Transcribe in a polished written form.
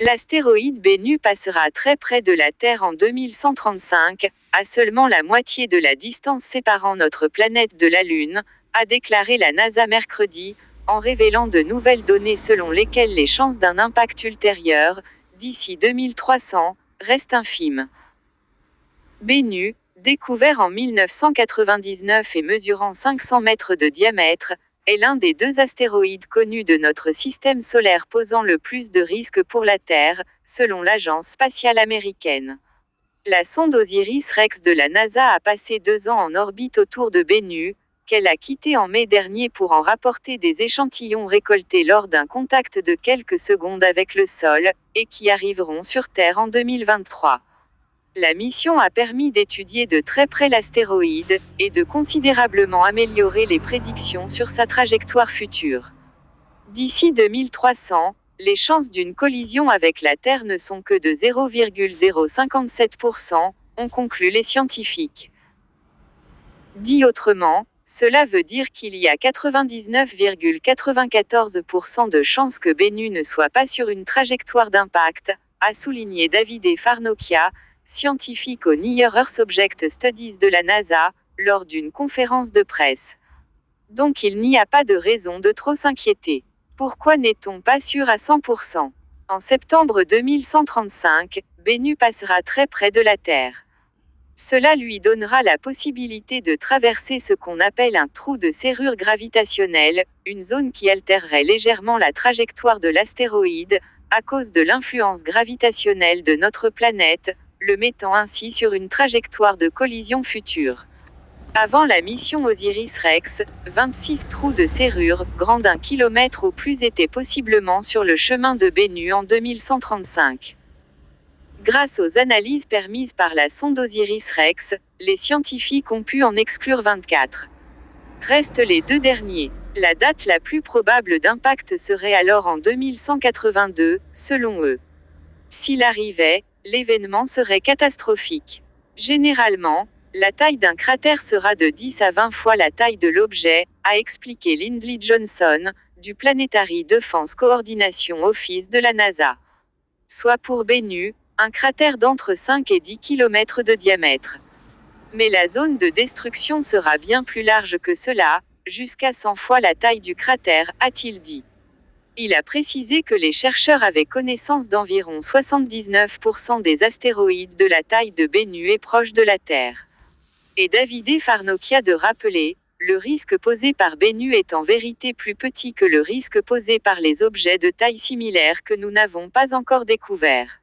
L'astéroïde Bennu passera très près de la Terre en 2135, à seulement la moitié de la distance séparant notre planète de la Lune, a déclaré la NASA mercredi, en révélant de nouvelles données selon lesquelles les chances d'un impact ultérieur, d'ici 2300, restent infimes. Bennu, découvert en 1999 et mesurant 500 mètres de diamètre, est l'un des deux astéroïdes connus de notre système solaire posant le plus de risques pour la Terre, selon l'agence spatiale américaine. La sonde Osiris-Rex de la NASA a passé 2 ans en orbite autour de Bennu, qu'elle a quitté en mai dernier pour en rapporter des échantillons récoltés lors d'un contact de quelques secondes avec le sol, et qui arriveront sur Terre en 2023. La mission a permis d'étudier de très près l'astéroïde, et de considérablement améliorer les prédictions sur sa trajectoire future. D'ici 2300, les chances d'une collision avec la Terre ne sont que de 0,057%, ont conclu les scientifiques. Dit autrement, cela veut dire qu'il y a 99,94% de chances que Bennu ne soit pas sur une trajectoire d'impact, a souligné Davide Farnochia, scientifique au Near Earth Object Studies de la NASA, lors d'une conférence de presse. Donc il n'y a pas de raison de trop s'inquiéter. Pourquoi n'est-on pas sûr à 100%? En septembre 2135, Bennu passera très près de la Terre. Cela lui donnera la possibilité de traverser ce qu'on appelle un trou de serrure gravitationnelle, une zone qui altérerait légèrement la trajectoire de l'astéroïde, à cause de l'influence gravitationnelle de notre planète, le mettant ainsi sur une trajectoire de collision future. Avant la mission Osiris-Rex, 26 trous de serrure, grands d'1 kilomètre ou plus étaient possiblement sur le chemin de Bennu en 2135. Grâce aux analyses permises par la sonde Osiris-Rex, les scientifiques ont pu en exclure 24. Restent les 2 derniers. La date la plus probable d'impact serait alors en 2182, selon eux. S'il arrivait, l'événement serait catastrophique. Généralement, la taille d'un cratère sera de 10 à 20 fois la taille de l'objet, a expliqué Lindley Johnson, du Planetary Defense Coordination Office de la NASA. Soit pour Bennu, un cratère d'entre 5 et 10 km de diamètre. Mais la zone de destruction sera bien plus large que cela, jusqu'à 100 fois la taille du cratère, a-t-il dit. Il a précisé que les chercheurs avaient connaissance d'environ 79% des astéroïdes de la taille de Bennu et proches de la Terre. Et Davide Farnochia de rappeler, le risque posé par Bennu est en vérité plus petit que le risque posé par les objets de taille similaire que nous n'avons pas encore découverts.